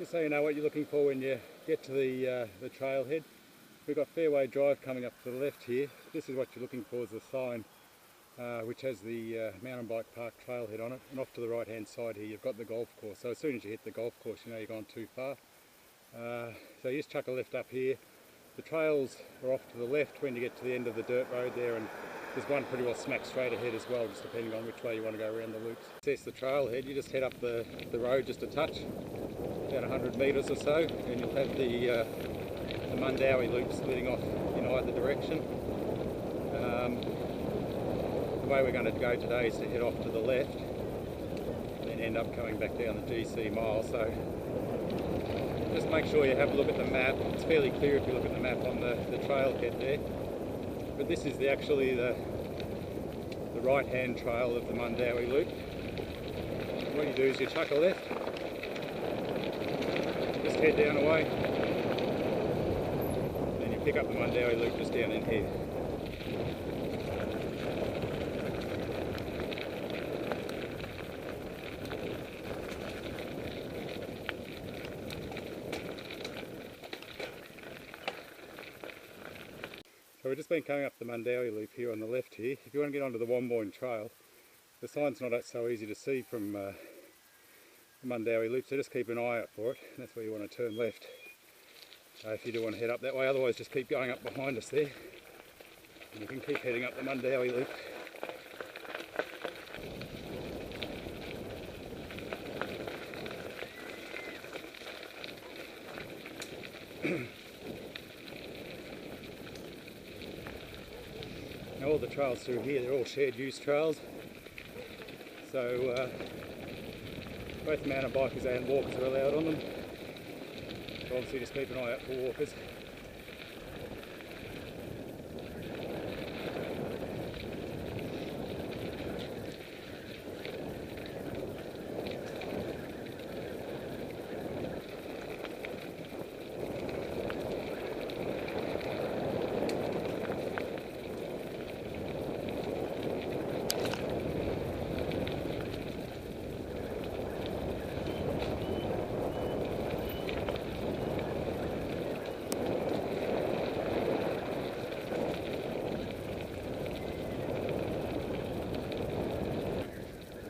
Just so you know what you're looking for when you get to the trailhead. We've got Fairway Drive coming up to the left here. This is what you're looking for, is a sign which has the mountain bike park trailhead on it, and off to the right hand side here you've got the golf course. So as soon as you hit the golf course you know you've gone too far. So you just chuck a left up here. The trails are off to the left when you get to the end of the dirt road there, and there's one pretty well smack straight ahead as well, just depending on which way you want to go around the loops. To access the trailhead you just head up the road just a touch, about 100 metres or so, and you'll have the Mundawi loop splitting off in either direction. The way we're going to go today is to head off to the left and then end up coming back down the GC mile. So just make sure you have a look at the map. It's fairly clear if you look at the map on the trailhead there. But this is actually the right hand trail of the Mundawi loop. What you do is you chuck a left, just head down away, then you pick up the Mundawi loop just down in here. So we've just been coming up the Mundawi loop here on the left here. If you want to get onto the Wombourne trail, the sign's not so easy to see from the Mundawi loop, so just keep an eye out for it. That's where you want to turn left if you do want to head up that way. Otherwise just keep going up behind us there and you can keep heading up the Mundawi loop. Now all the trails through here, they're all shared use trails, so both mountain bikers and walkers are allowed on them. So obviously just keep an eye out for walkers.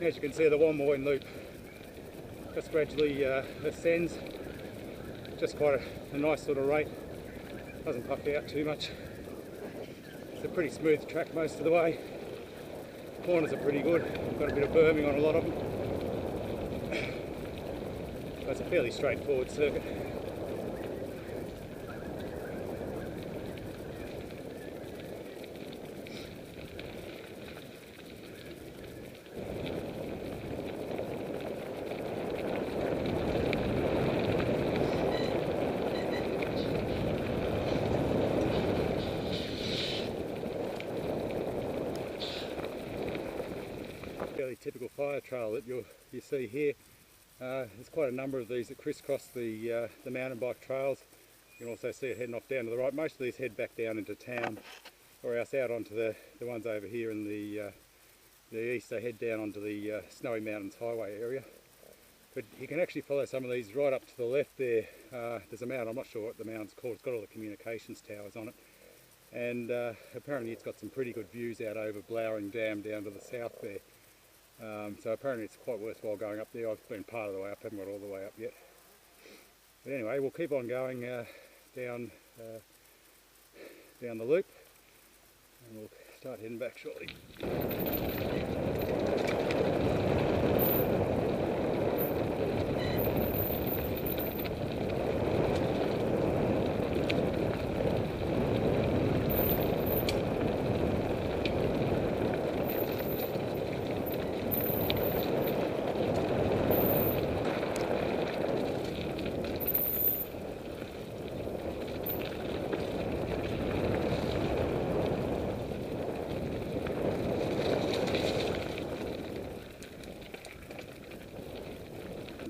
As you can see, the Wombourne loop just gradually ascends, just quite a nice sort of rate, doesn't puff out too much. It's a pretty smooth track most of the way. Corners are pretty good, got a bit of berming on a lot of them. So it's a fairly straightforward circuit. Fairly typical fire trail that you see here. There's quite a number of these that crisscross the mountain bike trails. You can also see it heading off down to the right. Most of these head back down into town, or else out onto the ones over here in the east. They head down onto the Snowy Mountains Highway area. But you can actually follow some of these right up to the left there. There's a mountain, I'm not sure what the mountain's called, it's got all the communications towers on it. And apparently it's got some pretty good views out over Blowering Dam down to the south there. So apparently it's quite worthwhile going up there. I've been part of the way up, haven't got all the way up yet. But anyway, we'll keep on going down the loop, and we'll start heading back shortly.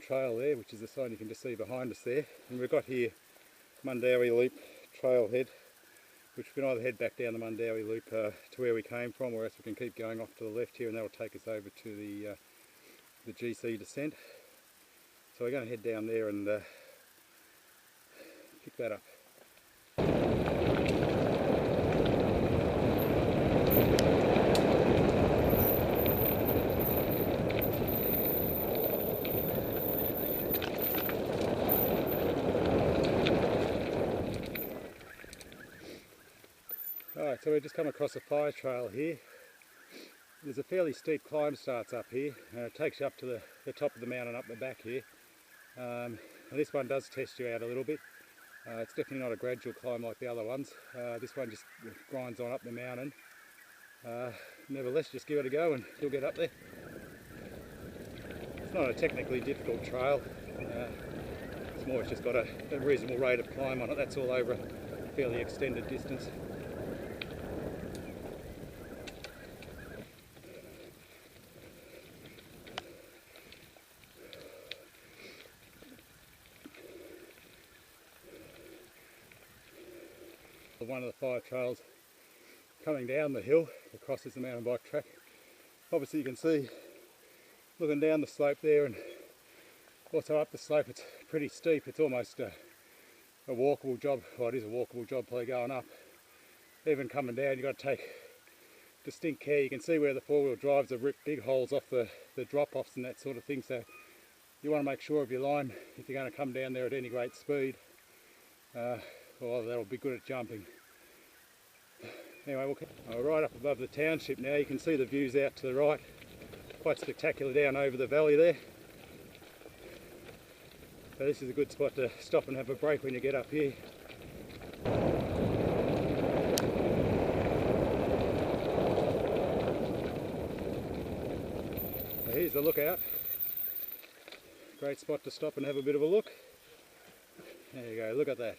Trail there, which is the sign you can just see behind us there, and we've got here Mundawi Loop trailhead, which we can either head back down the Mundawi Loop to where we came from, or else we can keep going off to the left here and that will take us over to the GC descent. So we're going to head down there and that up. Alright, so we've just come across a fire trail here. There's a fairly steep climb starts up here, and it takes you up to the top of the mountain up the back here. And this one does test you out a little bit. It's definitely not a gradual climb like the other ones. This one just grinds on up the mountain. Nevertheless, just give it a go and you'll get up there. It's not a technically difficult trail. It's just got a reasonable rate of climb on it. That's all over a fairly extended distance. One of the fire trails coming down the hill that crosses the mountain bike track. Obviously you can see, looking down the slope there and also up the slope, it's pretty steep. It's almost a walkable job. Well, it is a walkable job probably going up. Even coming down you've got to take distinct care. You can see where the four-wheel drives have ripped big holes off the drop-offs and that sort of thing, so you want to make sure of your line if you're going to come down there at any great speed. Well, that'll be good at jumping. Anyway, we're right up above the township now. You can see the views out to the right. Quite spectacular down over the valley there. So this is a good spot to stop and have a break when you get up here. So here's the lookout. Great spot to stop and have a bit of a look. There you go, look at that.